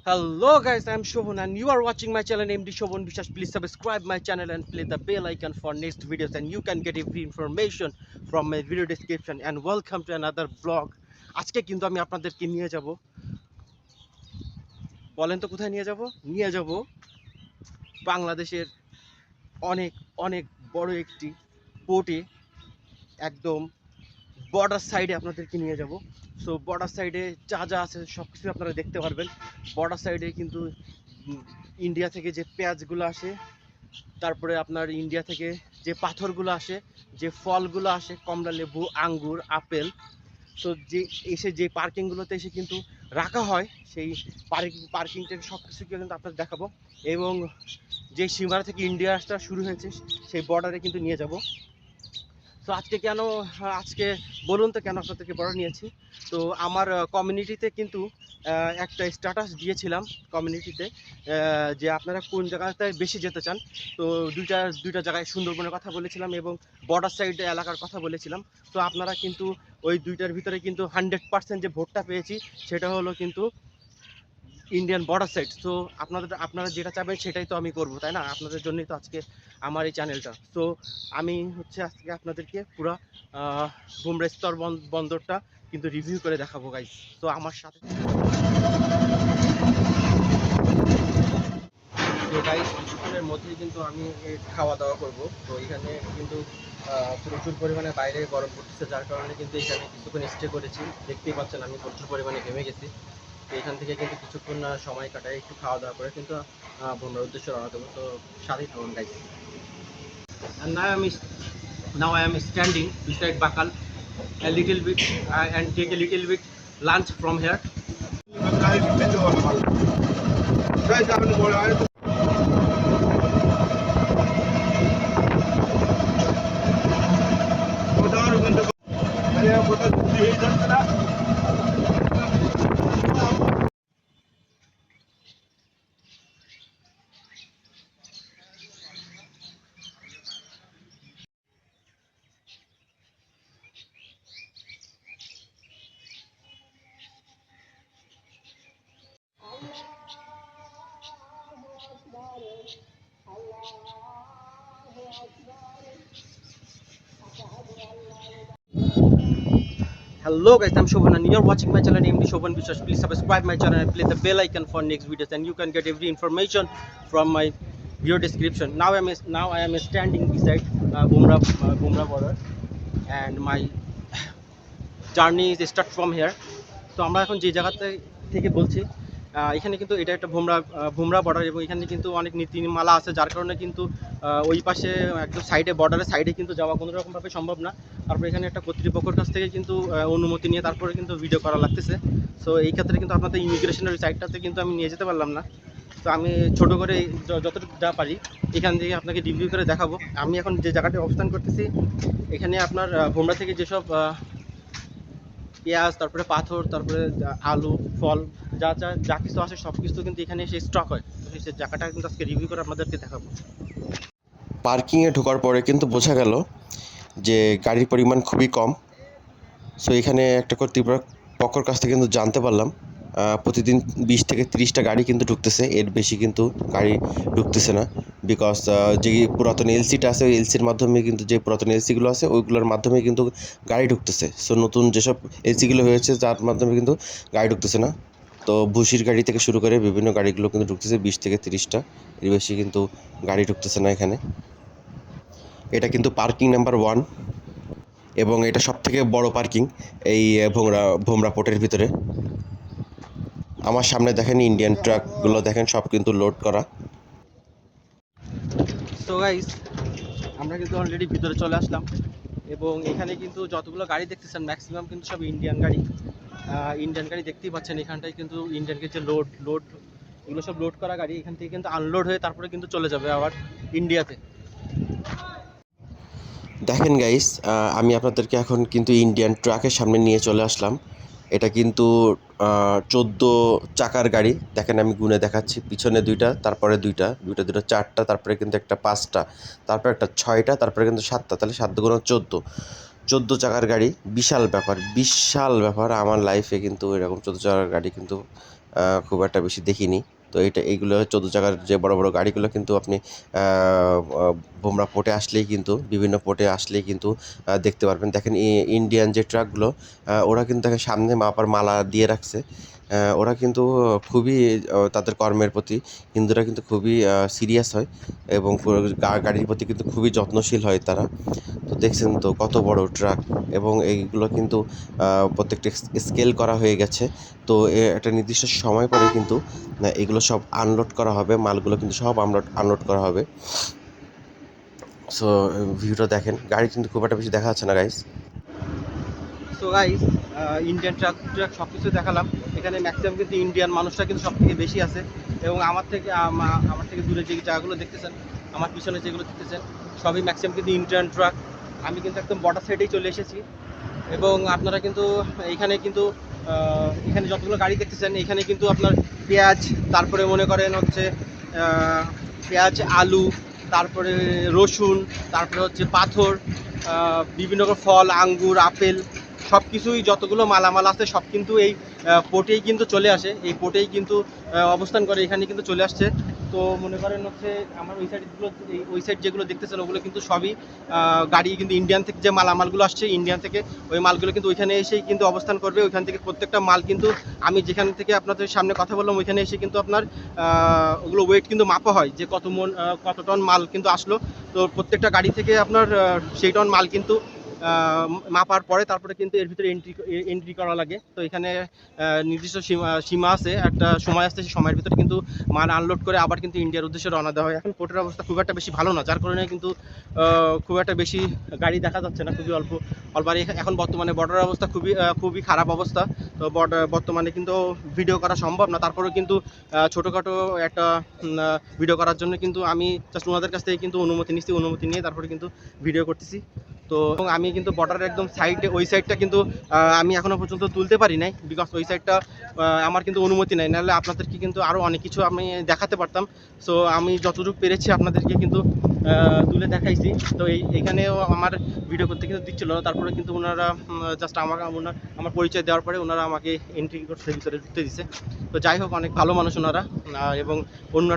Hello guys, I'm Shobhan and you are watching my channel named Shobhan Bishas. Please subscribe my channel and play the bell icon for next videos and you can get every information from my video description and welcome to another vlog. আজকে কিন্তু আমি আপনাদেরকে নিয়ে যাব, বলেন তো কোথায় নিয়ে যাব? নিয়ে যাব বাংলাদেশের অনেক অনেক বড় একটি পোর্টে, একদম বর্ডার সাইডে আপনাদেরকে নিয়ে যাব। সো বর্ডার সাইডে যা যা আছে সব কিছু আপনারা দেখতে পারবেন। বর্ডার সাইডে কিন্তু ইন্ডিয়া থেকে যে পেঁয়াজগুলো আসে, তারপরে আপনার ইন্ডিয়া থেকে যে পাথরগুলো আসে, যে ফলগুলো আসে, কমলা লেবু, আঙ্গুর, আপেল, তো যে এসে যে পার্কিংগুলোতে এসে কিন্তু রাখা হয়, সেই পার্কিংটা সব কিছু কিন্তু আপনাদের দেখাবো। এবং যে সীমানা থেকে ইন্ডিয়া আসতে শুরু হয়েছে সেই বর্ডারে কিন্তু নিয়ে যাব। তো আজকে কেন, আজকে বলুন তো কেন আপনাদেরকে বড় নিয়েছি? তো আমার কমিউনিটিতে কিন্তু একটা স্ট্যাটাস দিয়েছিলাম কমিউনিটিতে, যে আপনারা কোন জায়গাতে বেশি যেতে চান। তো দুইটা জায়গায় সুন্দরবনের কথা বলেছিলাম এবং বর্ডার সাইড এলাকার কথা বলেছিলাম। তো আপনারা কিন্তু ওই দুইটার ভিতরে কিন্তু 100% যে ভোটটা পেয়েছি সেটা হলো কিন্তু ইন্ডিয়ান বর্ডার সাইড। তো আপনারা যেটা চাবেন সেটাই তো আমি করব, তাই না? আপনাদের জন্যই তো আজকে আমার এই চ্যানেলটা। তো আমি হচ্ছে আজকে আপনাদেরকে পুরা বুমরা স্তর বন্দরটা কিন্তু রিভিউ করে দেখাবো গাইস। তো আমার সাথে তো গাইস কিছুক্ষণের মধ্যেই কিন্তু আমি খাওয়া দাওয়া করব। তো এখানে কিন্তু প্রচুর পরিমাণে বাইরে গরম পড়তেছে, যার কারণে কিন্তু এখানে কিছুক্ষণ স্টে করেছি। দেখতেই পাচ্ছেন আমি প্রচুর পরিমাণে ঘেমে গেছি। তো এখান থেকে কিন্তু কিছুক্ষণ সময় কাটাই, একটু খাওয়া দাওয়া করে কিন্তু ভ্রমণের উদ্দেশ্যে রওনা দেবো। তো সাথেই থাকুন guys. And now I am standing beside Bakal a little bit and take a little bit lunch from here. Hello guys, I'm Shobhan and you're watching my channel named Shobhan Bishas. Please subscribe my channel and play the bell icon for next videos and you can get every information from my video description. Now I am standing beside Bumra border and my journey is start from here. তো আমরা এখন যে জায়গাতে থেকে বলছি, এখানে কিন্তু এটা একটা ভুমরা বর্ডার এবং এখানে কিন্তু অনেক নীতিমালা আছে, যার কারণে কিন্তু ওই পাশে একদম সাইডে, বর্ডারের সাইডে কিন্তু যাওয়া কোনো রকমভাবে সম্ভব না। তারপরে এখানে একটা কর্তৃপক্ষের কাছ থেকে কিন্তু অনুমতি নিয়ে তারপরে কিন্তু ভিডিও করা লাগতেছে। সো এই ক্ষেত্রে কিন্তু আপনাদের ইমিগ্রেশনের সাইডটাতে কিন্তু আমি নিয়ে যেতে পারলাম না। তো আমি ছোট করে যতটুকু যা পারি এখান থেকে আপনাকে রিভিউ করে দেখাবো। আমি এখন যে জায়গাটি অবস্থান করতেছি এখানে আপনার ভুমরা থেকে যেসব পেঁয়াজ, তারপরে পাথর, তারপরে আলু, ফল, যা যা যা কিছু আসে সব কিছু কিন্তু এখানে এসে স্টক হয়। তো সেই জায়গাটা কিন্তু আজকে রিভিউ করে আপনাদেরকে দেখাবো। পার্কিংয়ে ঢোকার পরে কিন্তু বোঝা গেল যে গাড়ির পরিমাণ খুবই কম। সো এখানে একটা কর্তৃপক্ষের কাছ থেকে কিন্তু জানতে পারলাম প্রতিদিন 20 থেকে 30টা গাড়ি কিন্তু ঢুকতেছে, এর বেশি কিন্তু গাড়ি ঢুকতেছে না। বিকজ যে পুরাতন এলসিটা আছে ওই এলসির মাধ্যমে কিন্তু, যে পুরাতন এলসিগুলো আছে ওইগুলোর মাধ্যমে কিন্তু গাড়ি ঢুকতেছে। সো নতুন যেসব এলসিগুলো হয়েছে যার মাধ্যমে কিন্তু গাড়ি ঢুকতেছে না। তো ভুসির গাড়ি থেকে শুরু করে বিভিন্ন গাড়িগুলো কিন্তু ঢুকতেছে 20 থেকে 30টা, এর বেশি কিন্তু গাড়ি ঢুকতেছে না এখানে। এটা কিন্তু পার্কিং নাম্বার 1 এবং এটা সবথেকে বড় পার্কিং এই ভোমরা পোর্টের ভিতরে। আমার সামনে দেখেন ইন্ডিয়ান ট্রাকগুলো, দেখেন সব কিন্তু লোড করা। সো গাইস, আমরা কিন্তু অলরেডি ভিতরে চলে আসলাম এবং এখানে কিন্তু যতগুলো গাড়ি দেখতেছেন ম্যাক্সিমাম কিন্তু সব ইন্ডিয়ান গাড়ি দেখতেই পাচ্ছেন। এখানটায় কিন্তু ইন্ডিয়ানকে যে লোড এগুলো সব লোড করা গাড়ি, এখান থেকে কিন্তু আনলোড হয়ে তারপরে কিন্তু চলে যাবে আবার ইন্ডিয়াতে। দেখেন গাইস, আমি আপনাদেরকে এখন কিন্তু ইন্ডিয়ান ট্রাকের সামনে নিয়ে চলে আসলাম। এটা কিন্তু 14 চাকার গাড়ি। দেখেন আমি গুনে দেখাচ্ছি, পিছনে 2টা, তারপরে 2টা, 4টা, তারপরে কিন্তু একটা 5টা, তারপরে একটা 6টা, তারপরে কিন্তু 7টা, তাহলে 7 গুণ 14 চাকার গাড়ি। বিশাল ব্যাপার, বিশাল ব্যাপার। আমার লাইফে কিন্তু এরকম 14 চাকার গাড়ি কিন্তু খুব একটা বেশি দেখিনি। তো এইগুলো 14 চাকার যে বড় বড় গাড়িগুলো কিন্তু আপনি ভোমরা পোর্টে আসলেই কিন্তু বিভিন্ন পোর্টে আসলেই কিন্তু দেখতে পারবেন। দেখেন ইন্ডিয়ান যে ট্রাকগুলো ওরা কিন্তু দেখেন সামনে মাপার মালা দিয়ে রাখছে। ওরা কিন্তু খুবই তাদের কর্মের প্রতি হিন্দুরা কিন্তু খুবই সিরিয়াস হয় এবং গাড়ির প্রতি কিন্তু খুবই যত্নশীল হয় তারা। তো দেখছেন তো কত বড় ট্রাক, এবং এইগুলো কিন্তু প্রত্যেকটা স্কেল করা হয়ে গেছে। তো একটা নির্দিষ্ট সময় পরে কিন্তু এগুলো সব আনলোড করা হবে, মালগুলো কিন্তু সব আনলোড করা হবে। সো ভিউটা দেখেন, গাড়ি কিন্তু খুব একটা বেশি দেখা যাচ্ছে না guys. So guys, Indian truck truck সব কিছু দেখালাম। এখানে ম্যাক্সিমাম কিন্তু ইন্ডিয়ান মানুষটা কিন্তু সব থেকে বেশি আছে, এবং আমার থেকে দূরে যে জায়গাগুলো দেখতেছেন, আমার পিছনে যেগুলো দেখতেছেন, সবই ম্যাক্সিমাম কিন্তু ইন্ডিয়ান ট্রাক। আমি কিন্তু একদম বর্ডার সাইডেই চলে এসেছি, এবং আপনারা কিন্তু এখানে যতগুলো গাড়ি দেখতেছেন, এখানে কিন্তু আপনার পেঁয়াজ, তারপরে মনে করেন হচ্ছে পেঁয়াজ, আলু, তারপরে রসুন, তারপরে হচ্ছে পাথর, বিভিন্ন রকম ফল, আঙ্গুর, আপেল, সব কিছুই যতগুলো মালামাল আছে সব কিন্তু এই পোর্টেই কিন্তু চলে আসে। এই পোর্টেই কিন্তু অবস্থান করে, এখানে কিন্তু চলে আসছে। তো মনে করেন হচ্ছে আমার ওই সাইড যেগুলো দেখতেছেন, ওগুলো কিন্তু সবই গাড়ি কিন্তু ইন্ডিয়ান থেকে যে মালামালগুলো আসছে ইন্ডিয়ান থেকে, ওই মালগুলো কিন্তু ওইখানে এসেই কিন্তু অবস্থান করবে। ওইখান থেকে প্রত্যেকটা মাল কিন্তু আমি যেখান থেকে আপনাদের সামনে কথা বললাম, ওইখানে এসে কিন্তু আপনার ওগুলো ওয়েট কিন্তু মাপা হয় যে কত টন মাল কিন্তু আসলো। তো প্রত্যেকটা গাড়ি থেকে আপনার সেই টন মাল কিন্তু মাপার পরে তারপরে কিন্তু এর ভিতরে এন্ট্রি করা লাগে। তো এখানে নির্দিষ্ট সীমা আছে, একটা সময় আসছে, সেই সময়ের ভিতরে কিন্তু মাল আনলোড করে আবার কিন্তু ইন্ডিয়ার উদ্দেশ্যে রওনা দেওয়া হয়। এখন পোর্টের অবস্থা খুব একটা বেশি ভালো না, যার কারণে কিন্তু খুব একটা বেশি গাড়ি দেখা যাচ্ছে না, খুবই অল্প অল্প। আর এখন বর্তমানে বর্ডারের অবস্থা খুবই খারাপ অবস্থা। তো বর্তমানে কিন্তু ভিডিও করা সম্ভব না, তারপরেও কিন্তু ছোটোখাটো একটা ভিডিও করার জন্য কিন্তু আমি জাস্ট ওনাদের কাছ থেকে কিন্তু অনুমতি নিয়ে তারপরে কিন্তু ভিডিও করতেছি। তো এবং আমি কিন্তু বর্ডারের একদম সাইডে, ওই সাইডটা কিন্তু আমি এখনও পর্যন্ত তুলতে পারি নাই, বিকজ ওই সাইডটা আমার কিন্তু অনুমতি নেই, নাহলে আপনাদেরকে কিন্তু আরও অনেক কিছু আমি দেখাতে পারতাম। সো আমি যতটুকু পেরেছি আপনাদেরকে কিন্তু তুলে দেখাইছি। তো এইখানেও আমার ভিডিও করতে কিন্তু দিচ্ছিল না, তারপরে কিন্তু ওনারা জাস্ট আমার পরিচয় দেওয়ার পরে ওনারা আমাকে এন্ট্রি করতে ভিতরে ঢুকতে দিছে। তো যাই হোক, অনেক ভালো মানুষ ওনারা। এবং অন্য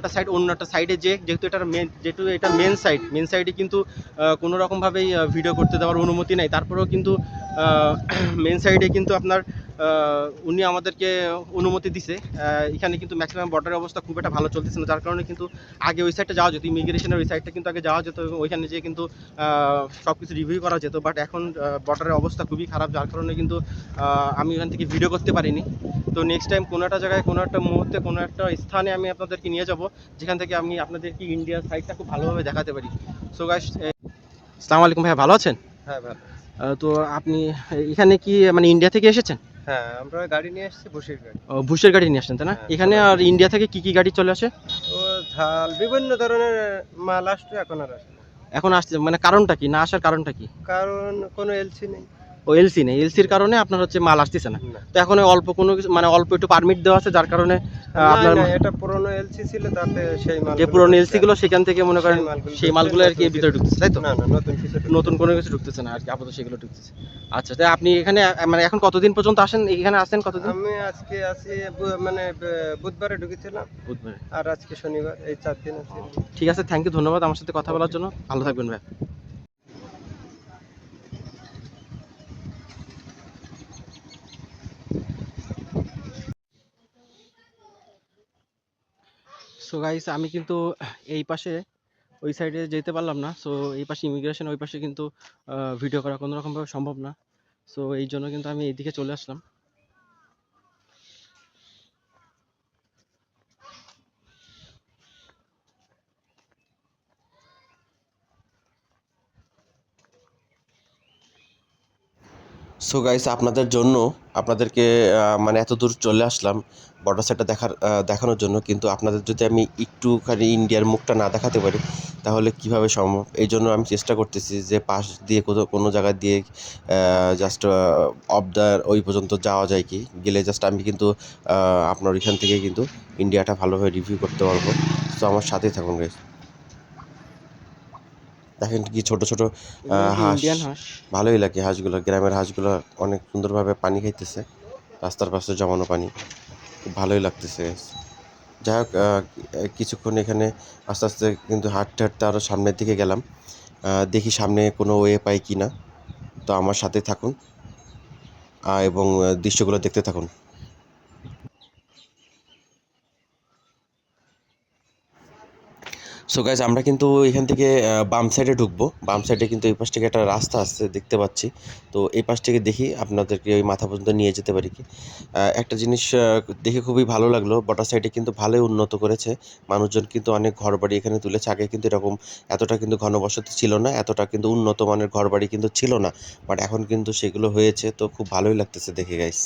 একটা সাইডে যেহেতু এটা মেন সাইডে কিন্তু কোনো রকমভাবেই ভিডিও করতে দেওয়ার অনুমতি নেই, তারপরেও কিন্তু মেন সাইডে কিন্তু আপনার উনি আমাদেরকে অনুমতি দিছে। এখানে কিন্তু ম্যাক্সিমাম বর্ডারের অবস্থা খুব একটা ভালো চলতেছে না, যার কারণে কিন্তু আগে ওই সাইডটা যাওয়া যেত, ইমিগ্রেশনের ওই সাইডটা কিন্তু আগে যাওয়া যেত, ওইখানে যেয়ে কিন্তু সব কিছু রিভিউ করা যেত। বাট এখন বর্ডারের অবস্থা খুবই খারাপ, যার কারণে কিন্তু আমি ওখান থেকে ভিডিও করতে পারিনি। তো নেক্সট টাইম কোনো একটা জায়গায়, কোনো একটা মুহূর্তে, কোনো একটা স্থানে আমি আপনাদেরকে নিয়ে যাব, যেখান থেকে আমি আপনাদেরকে ইন্ডিয়ার সাইডটা খুব ভালোভাবে দেখাতে পারি। সো গাইস, আসসালামু আলাইকুম ভাইয়া, ভালো আছেন? হ্যাঁ ভালো। তো আপনি এখানে কি মানে ইন্ডিয়া থেকে এসেছেন? হ্যাঁ, আমরা গাড়ি নিয়ে এসেছি, বসির গাড়ি। বুশের গাড়ি নিয়ে আসছেন তাই না? হ্যাঁ, এখানে আর ইন্ডিয়া থেকে কি গাড়ি চলে আসে? ও ঝাল বিভিন্ন ধরনের মাল আসছে, এখন আর আসে না। এখন আসছে মানে কারণটা কি, না আসার কারণটা কি? কারণ কোনো এলসি নেই। ও এলসি নেই, এলসির কারণে আপনার হচ্ছে মাল আসতেছে না। না। তো এখন ওই অল্প কোনো কিছু মানে অল্প একটু পারমিট দেওয়া আছে, যার কারণে আপনার না, এটা পুরনো এলসি ছিল, তাতে সেই মাল যে পুরনো এলসি গুলো সেখান থেকে মনে করেন সেই মালগুলো আর কি ঢুকছে। ভিতরে ঢুকতেছে, তাই তো? না, নতুন কিছু ঢুকছে। নতুন কোনো কিছু ঢুকতেছে না আর কি, আপাতত সেগুলো ঢুকতেছে। আচ্ছা, তাই আপনি এখানে মানে এখন কতদিন পর্যন্ত আসেন, এখানে আসেন কতদিন? আমি আজকে আছি মানে বুধবারে ঢুকেছিলাম, বুধবারে। আর আজকে শনিবার, এই 4 দিন আছি। ঠিক আছে, থ্যাংক ইউ, ধন্যবাদ আমার সাথে কথা বলার জন্য। ভালো থাকবেন ভাই। সো গাইস, আমি কিন্তু এই পাশে ওই সাইডে যেতে পারলাম না। সো এই পাশে ইমিগ্রেশন, ওই পাশে কিন্তু ভিডিও করা কোনো রকমভাবে সম্ভব না। সো এই জন্য কিন্তু আমি এইদিকে চলে আসলাম। সো গাইস, আপনাদের জন্য আপনাদেরকে মানে এত দূর চলে আসলাম বর্ডার সাইডটা দেখানোর জন্য, কিন্তু আপনাদের যদি আমি একটুখানি ইন্ডিয়ার মুখটা না দেখাতে পারি তাহলে কিভাবে সম্ভব। এই জন্য আমি চেষ্টা করতেছি যে পাশ দিয়ে কোনো জায়গা দিয়ে জাস্ট অফ দ্য ওই পর্যন্ত যাওয়া যায় কি, গেলে জাস্ট আমি কিন্তু আপনার ওইখান থেকে কিন্তু ইন্ডিয়াটা ভালোভাবে রিভিউ করতে পারবো। সো আমার সাথেই থাকুন গাইস। দেখেন কি ছোট ছোট হাঁস, ইন্ডিয়ান হাঁস। ভালোই লাগে হাঁসগুলো, গ্রামের হাঁসগুলো অনেক সুন্দরভাবে পানি খাইতেছে, রাস্তার পাশে জমানো পানি। খুব ভালোই লাগতেছে। যাই হোক কিছুক্ষণ এখানে আস্তে আস্তে কিন্তু হাঁটতে হাঁটতে আরও সামনের দিকে গেলাম। দেখি সামনে কোনো ওয়ে পাই কি না। তো আমার সাথে থাকুন এবং দৃশ্যগুলো দেখতে থাকুন। সো গাইজ আমরা কিন্তু এখান থেকে বাম সাইডে ঢুকবো। বাম সাইডে কিন্তু এই পাশ থেকে একটা রাস্তা আসছে দেখতে পাচ্ছি। তো এই পাশ থেকে দেখি আপনাদেরকে ওই মাথা পর্যন্ত নিয়ে যেতে পারি কি। একটা জিনিস দেখে খুবই ভালো লাগলো, বর্ডার সাইডে কিন্তু ভালোই উন্নত করেছে। মানুষজন কিন্তু অনেক ঘরবাড়ি এখানে তুলেছে। আগে কিন্তু এরকম এতটা কিন্তু ঘনবসতি ছিল না, এতটা কিন্তু উন্নত মানের ঘরবাড়ি কিন্তু ছিল না, বাট এখন কিন্তু সেগুলো হয়েছে। তো খুব ভালোই লাগতেছে দেখে গাইস।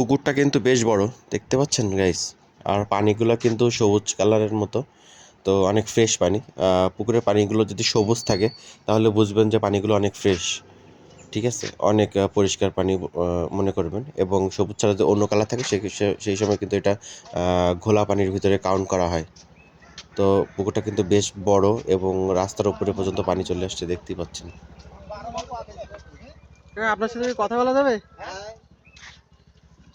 পুকুরটা কিন্তু বেশ বড়, দেখতে পাচ্ছেন গাইস। আর পানিগুলো কিন্তু সবুজ কালারের মতো, তো অনেক ফ্রেশ পানি। পুকুরের পানিগুলো যদি সবুজ থাকে তাহলে বুঝবেন যে পানিগুলো অনেক ফ্রেশ, ঠিক আছে, অনেক পরিষ্কার পানি মনে করবেন। এবং সবুজ ছাড়া যদি অন্য কালার থাকে সেই সময় কিন্তু এটা ঘোলা পানির ভিতরে কাউন্ট করা হয়। তো পুকুরটা কিন্তু বেশ বড় এবং রাস্তার উপরে পর্যন্ত পানি চলে আসছে, দেখতেই পাচ্ছেন। আপনার সাথে কথা বলা যাবে?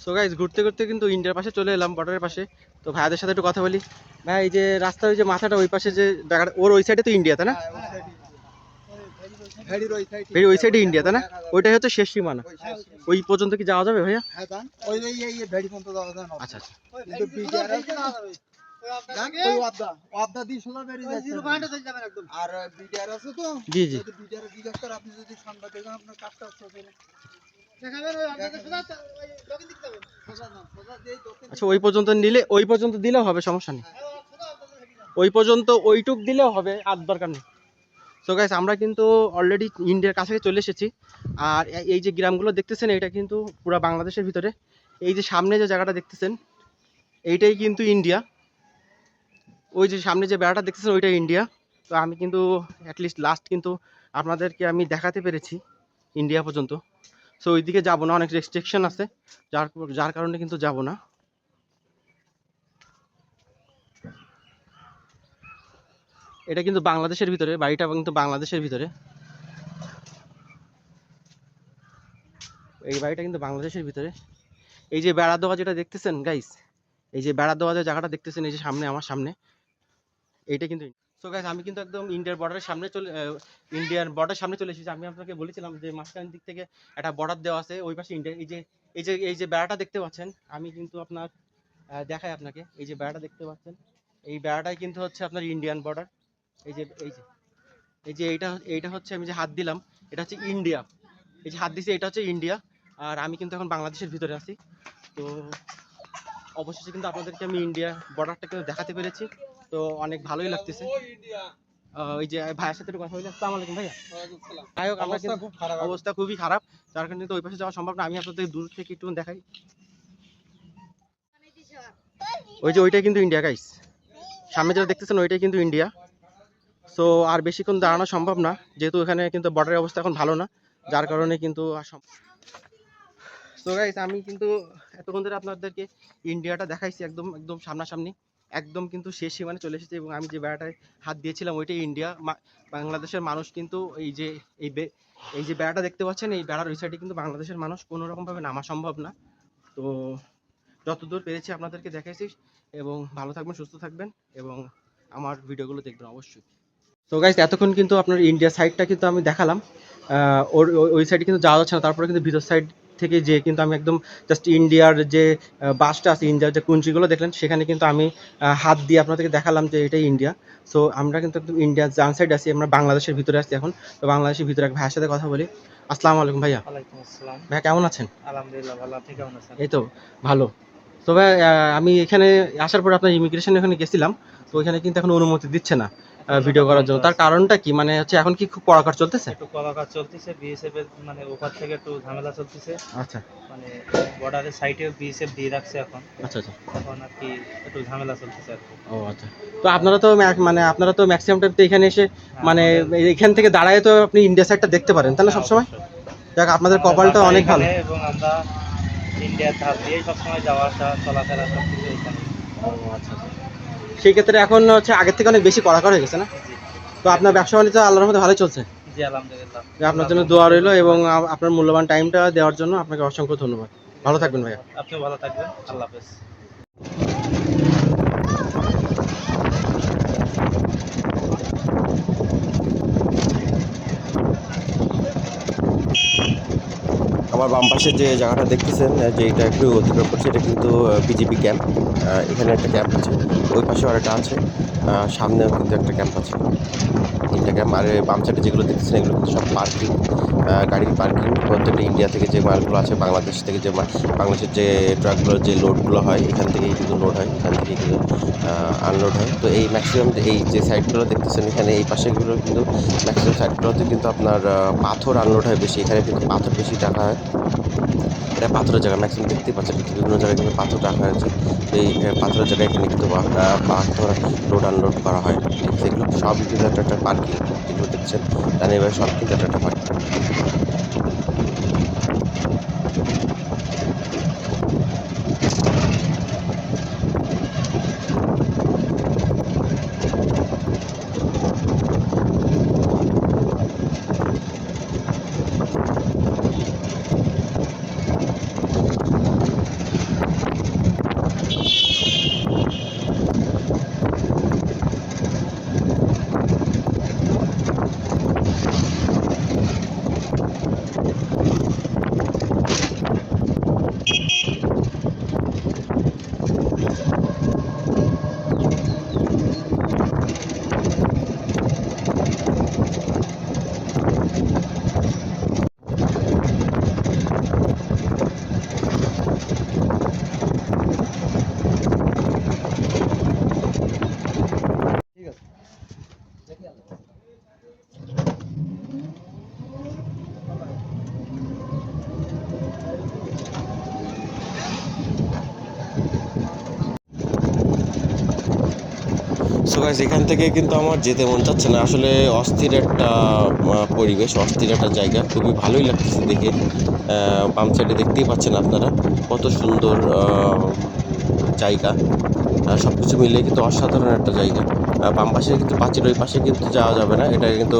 সো গাইস, ঘুরতে ঘুরতে কিন্তু ইন্ডিয়ার পাশে চলে এলাম, বর্ডারের পাশে। তো ভাইয়াদের সাথে একটু কথা বলি। ভাই, এই যে রাস্তার ওই যে মাথাটা ওই পাশে যে জায়গাটা, ওর ওই সাইডে তো ইন্ডিয়া, তাই না? ভেরি ওই সাইডে ইন্ডিয়া, তাই না? ওইটাই হচ্ছে শেষ সীমানা। ওই পর্যন্ত কি যাওয়া যাবে ভাইয়া? আচ্ছা আচ্ছা। জি জি। আচ্ছা, ওই পর্যন্ত নিলে, ওই পর্যন্ত দিলেও হবে, সমস্যা নেই। ওই পর্যন্ত ওইটুক দিলেও হবে, আর দরকার নেই। সো গাইস, আমরা কিন্তু অলরেডি ইন্ডিয়ার কাছে চলে এসেছি। আর এই যে গ্রামগুলো দেখতেছেন, এটা কিন্তু পুরো বাংলাদেশের ভিতরে। এই যে সামনে যে জায়গাটা দেখতেছেন, এইটাই কিন্তু ইন্ডিয়া। ওই যে সামনে যে বেড়াটা দেখতেছেন, ওইটাই ইন্ডিয়া। তো আমি কিন্তু অ্যাটলিস্ট লাস্ট কিন্তু আপনাদেরকে আমি দেখাতে পেরেছি ইন্ডিয়া পর্যন্ত। সো ওইদিকে যাবো না, অনেক রেস্ট্রিকশন আছে, যার যার কারণে কিন্তু যাব না। এটা কিন্তু বাংলাদেশের ভিতরে, বাড়িটা কিন্তু বাংলাদেশের ভিতরে। এই বাড়িটা কিন্তু বাংলাদেশের ভিতরে। এই যে বেড়া দেওয়া যেটা দেখতেছেন গাইস, এই যে বেড়া দেওয়া যে জায়গাটা দেখতেছেন, এই যে সামনে, আমার সামনে, এইটা কিন্তু। সো গাইস, আমি কিন্তু একদম ইন্ডিয়ার বর্ডারের সামনে ইন্ডিয়ার বর্ডার সামনে চলে এসেছি। আমি আপনাকে বলেছিলাম যে মাঝখান দিক থেকে একটা বর্ডার দেওয়া আছে, ওই পাশে ইন্ডিয়া। এই যে বেড়াটা দেখতে পাচ্ছেন, আমি কিন্তু আপনার দেখাই আপনাকে। এই যে বেড়াটা দেখতে পাচ্ছেন, এই বেড়াটাই কিন্তু হচ্ছে আপনার ইন্ডিয়ান বর্ডার। এই যে এই যে এই যে এইটা হচ্ছে, আমি যে হাত দিলাম, এটা হচ্ছে ইন্ডিয়া। এই যে হাত দিছি, এটা হচ্ছে ইন্ডিয়া। আর আমি কিন্তু এখন বাংলাদেশের ভিতরে আছি। তো অবশেষে কিন্তু আপনাদেরকে আমি ইন্ডিয়া বর্ডারটা কিন্তু দেখাতে পেরেছি। তো অনেক ভালোই লাগতেছে। ওই যে ভাইয়ের সাথে একটু কথা বলি। আসসালামু আলাইকুম ভাইয়া। যাই হোক, আমরা কিন্তু অবস্থা খুবই খারাপ, যার কারণে কিন্তু ওই পাশে যাওয়া সম্ভব না। আমি আপনাদের দূর থেকে একটু দেখাই। ওই যে ওইটাই কিন্তু ইন্ডিয়া গাইস, সামনে যেটা দেখতেছেন ওইটাই কিন্তু ইন্ডিয়া। সো আর বেশিক্ষণ দাঁড়ানো সম্ভব না, যেহেতু এখানে কিন্তু বর্ডারের অবস্থা এখন ভালো না, যার কারণে কিন্তু সো গাইস, আমি কিন্তু এতক্ষণ ধরে আপনাদেরকে ইন্ডিয়াটা দেখাইছি, একদম একদম সামনাসামনি, একদম কিন্তু শেষ সীমানে চলে এসেছে। এবং আমি যে বেড়াটায় হাত দিয়েছিলাম, ওইটাই ইন্ডিয়া। বাংলাদেশের মানুষ কিন্তু এই এই যে বেড়াটা দেখতে পাচ্ছেন, এই বেড়ার ওই সাইডে কিন্তু বাংলাদেশের মানুষ, কোনো রকমভাবে নামা সম্ভব না। তো যতদূর পেরেছি আপনাদেরকে দেখাইছি। এবং ভালো থাকবেন, সুস্থ থাকবেন, এবং আমার ভিডিওগুলো দেখবেন অবশ্যই। তো গাইস, এতক্ষণ কিন্তু আপনার ইন্ডিয়া সাইডটা কিন্তু আমি দেখালাম। ওই সাইডে কিন্তু যাওয়া যাচ্ছে না, তারপরে কিন্তু ভিতর সাইড থেকে যে কিন্তু আমি একদম জাস্ট ইন্ডিয়ার যে বাসটা আছে, ইন্ডিয়ার যে কুঞ্চিগুলো দেখলেন, সেখানে কিন্তু আমি হাত দিয়ে আপনাদেরকে দেখালাম যে এটাই ইন্ডিয়া। সো আমরা কিন্তু একদম ইন্ডিয়ার জান সাইড আছি, আমরা বাংলাদেশের ভিতরে আছি এখন। তো বাংলাদেশের ভিতরে এক ভাইয়ের সাথে কথা বলি। আসসালামু আলাইকুম ভাইয়া। ওয়ালাইকুম আসসালাম। ভাইয়া, কেমন আছেন? আলহামদুলিল্লাহ ভালো, আপনি কেমন আছেন? এই তো ভালো। তো ভাই, আমি এখানে আসার পর আপনার ইমিগ্রেশন এখানে গেছিলাম। তো ওইখানে কিন্তু এখন অনুমতি দিচ্ছে না ভিডিও করার জন্য। তার কারণটা কি, মানে হচ্ছে এখন কি খুব কড়াকড়ি চলতেছে? একটু কলাকাজ চলতেছে, বিএসএফ এর মানে ওপার থেকে একটু ঝামেলা চলতেছে। আচ্ছা মানে বর্ডারের সাইডে বিএসএফ দিয়ে রাখছে এখন। আচ্ছা আচ্ছা। এখন আর কি একটু ঝামেলা চলতেছে আর কি। ও আচ্ছা। তো আপনারা তো মানে আপনারা তো ম্যাক্সিমাম টাইম তো এখানে এসে, মানে আমাদের- এখান থেকে দাঁড়ায় তো আপনি ইন্ডিয়া সাইডটা দেখতে পারেন, তাই না, হ্যাঁ, সবসময়? অবশ্যই। যাক, আপনাদের আমাদের কপালটা বাসা অনেক ভালো। এখানে এবং আমরা ইন্ডিয়ার ধার দিয়েই সবসময় যাওয়া আসা, চলাফেরা সব কিছু এখানে। ও আচ্ছা আচ্ছা। সেই ক্ষেত্রে এখন হচ্ছে আগের থেকে অনেক বেশি কড়াকড়ি হয়ে গেছে না? জি। তো আপনার ব্যবসা বাণিজ্য আল্লাহর মধ্যে ভালোই চলছে। জি আলহামদুলিল্লাহ। আপনার জন্য দোয়া রইলো এবং আপনার মূল্যবান টাইমটা দেওয়ার জন্য আপনাকে অসংখ্য ধন্যবাদ। ভালো থাকবেন ভাইয়া। আপনিও ভালো থাকবেন, আল্লাহ হাফেজ। আমার বাম পাশে যে জায়গাটা দেখতেছেন, যে এটা একটু অতিক্রম করছে, এটা কিন্তু বিজেপি ক্যাম্প। এখানে একটা ক্যাম্প আছে, ওই পাশেও আরেকটা আছে, সামনেও কিন্তু একটা ক্যাম্প আছে। তিনটা ক্যাম্প। আর বাম সাইডে যেগুলো দেখতেছেন এগুলো কিন্তু সব পার্কিং, গাড়ির পার্কিং। প্রত্যেকটা ইন্ডিয়া থেকে যে মালগুলো আছে, বাংলাদেশ থেকে যে বাংলাদেশের যে ট্রাকগুলোর যে লোডগুলো হয়, এখান থেকেই কিন্তু লোড হয়, এখান থেকেই কিন্তু আনলোড হয়। তো এই ম্যাক্সিমাম এই যে সাইডগুলো দেখতেছেন এখানে, এই পাশেগুলো কিন্তু ম্যাক্সিমাম সাইডগুলোতে কিন্তু আপনার পাথর আনলোড হয় বেশি। এখানে কিন্তু পাথর বেশি টাকা হয়। এটা পাথরের জায়গা, ম্যাক্সিমাম দেখতেই পাচ্ছেন কিন্তু বিভিন্ন জায়গায় কিন্তু পাথর রাখা হয়েছে। তো এই পাথরের জায়গায় এখানে কিন্তু পাথর লোড আনলোড করা হয়। ঠিক আছে, এগুলো সবই কিন্তু একটা পার্কিং। যেগুলো দেখছেন জানি এবার সব কিন্তু একটা পার্কিং। সো গাইস, এখান থেকে কিন্তু আমার যেতে মন চাচ্ছে না। আসলে অস্থির একটা পরিবেশ, অস্থির একটা জায়গা, খুবই ভালোই লাগতেছে দেখে। বাম সাইডে দেখতেই পাচ্ছেন আপনারা কত সুন্দর জায়গা। সব কিছু মিলিয়ে কিন্তু অসাধারণ একটা জায়গা। বাম পাশে কিন্তু পাঁচিল, ওই পাশে কিন্তু যাওয়া যাবে না। এটা কিন্তু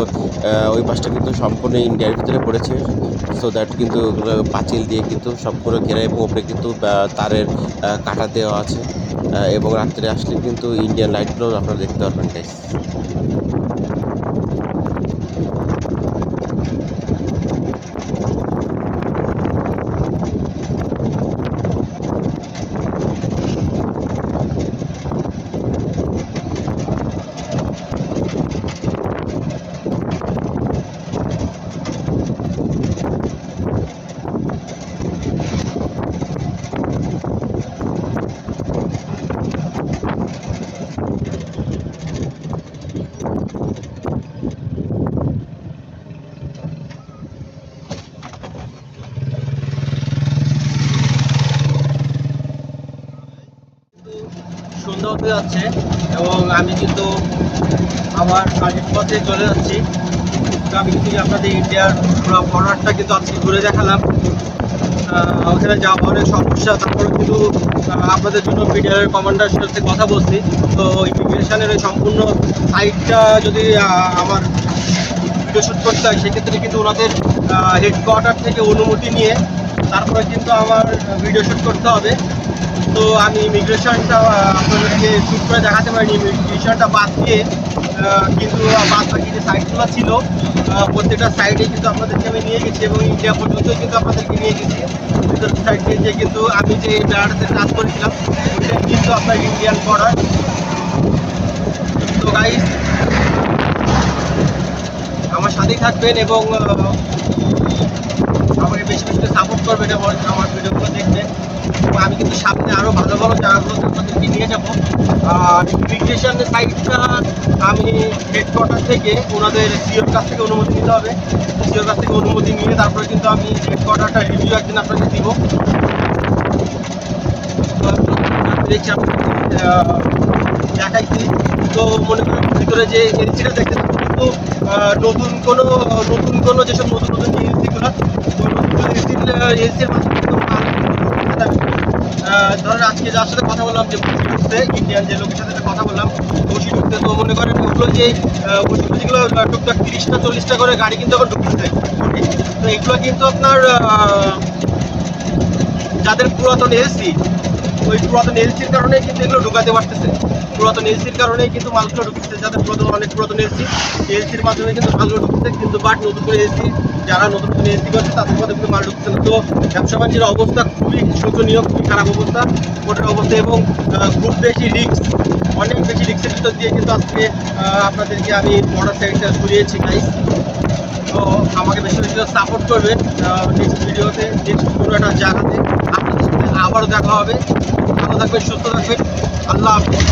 ওই পাশটা কিন্তু সম্পূর্ণ ইন্ডিয়ার ভিতরে পড়েছে। সো দ্যাট কিন্তু পাঁচিল দিয়ে কিন্তু সম্পূর্ণ ঘেরা, এবং ওপরে কিন্তু তারের কাঁটা দেওয়া আছে। এবং রাত্রে আসলে কিন্তু ইন্ডিয়ান লাইটগুলো আপনারা দেখতে পারবেন গাইস। সন্ধ্যা হতে যাচ্ছে এবং আমি কিন্তু আমার বাড়ির পথে চলে যাচ্ছি। তো আমি কিন্তু আপনাদের ইন্ডিয়ার পুরো বর্ডারটা কিন্তু আজকে ঘুরে দেখালাম। ওখানে যাওয়া অনেক সমস্যা, তারপরে কিন্তু আপনাদের জন্য বিডিআর কমান্ডার সাথে কথা বলছি। তো ইমিগ্রেশনের ওই সম্পূর্ণ সাইটটা যদি আমার ভিডিও শ্যুট করতে হয়, সেক্ষেত্রে কিন্তু ওনাদের হেডকোয়ার্টার থেকে অনুমতি নিয়ে তারপরে কিন্তু আমার ভিডিও শ্যুট করতে হবে। তো আমি ইমিগ্রেশনটা আপনাদেরকে শ্যুট করে দেখাতে পারিনি। ইমিগ্রেশনটা বাদ দিয়ে কিন্তু বাদ বাকি যে সাইটগুলো ছিল প্রত্যেকটা সাইডে কিন্তু আপনাদেরকে আমি নিয়ে গেছি, এবং ইন্ডিয়া পর্যন্ত কিন্তু আপনাদেরকে নিয়ে গেছি। ভিতর সাইডে যে কিন্তু আমি যে বেড়াতে কাজ করেছিলাম ওইটা কিন্তু আপনার ইন্ডিয়ান বর্ডার। তো গাইস, আমার সাথেই থাকবেন এবং আমাকে বেশি বেশি সাপোর্ট করবেন এবং আমার ভিডিওগুলো দেখবেন। এবং আমি কিন্তু সামনে আরও ভালো ভালো জায়গাগুলোতে আপনাদেরকে নিয়ে যাবো। আর ইমিগ্রেশনের সাইটটা আমি হেডকোয়ার্টার থেকে ওনাদের সিওর কাছ থেকে অনুমতি নিতে হবে। সিওর কাছ থেকে অনুমতি নিয়ে তারপরে কিন্তু আমি হেডকোয়ার্টারটা রিভিউ একদিন আপনাকে দিব। দেখছি আপনাকে দেখাইছি। তো মনে করেন ভিতরে যে এলসিটা দেখতে পাচ্ছি কিন্তু নতুন কোনো যেসব নতুন নতুন যে এলসিগুলো, তো নতুন এলসির মাধ্যমে ধরেন আজকে যার সাথে কথা বললাম যে ঢুকতেছে, ইন্ডিয়ান যে লোকের সাথে কথা বললাম বসি ঢুকতে। তো মনে করেন ওগুলো যে বসি বসিগুলো টুকটাক 30টা 40টা করে গাড়ি কিন্তু এখন ঢুকতেছে। তো এগুলো কিন্তু আপনার যাদের পুরাতন এলসি, ওই পুরাতন এলসির কারণে কিন্তু এগুলো ঢুকাতে পারতেছে। পুরাতন এলসির কারণেই কিন্তু মালগুলো ঢুকতেছে, যাদের অনেক পুরাতন এলসির মাধ্যমে কিন্তু মালগুলো ঢুকতেছে। কিন্তু বাট নতুন করে এলসি, যারা নতুন নতুন এলসি করছে তাদের মধ্যে কিন্তু মাল ঢুকছে না। তো ব্যবসা বাণিজ্যের অবস্থা খুবই শোচনীয়, খুবই খারাপ অবস্থা, কঠিন অবস্থা, এবং খুব বেশি রিস্ক, অনেক বেশি রিস্কের ভিতর দিয়ে কিন্তু আজকে আপনাদেরকে আমি বর্ডার সাইডটা ঘুরিয়েছি গাইস। তো আমাকে বেশি বেশি সাপোর্ট করবেন। নেক্সট ভিডিওতে, নেক্সট কোনো একটা জায়গাতে আপনাদের সাথে আবারও দেখা হবে। ভালো থাকবেন, সুস্থ থাকবেন, আল্লাহ হাফেজ।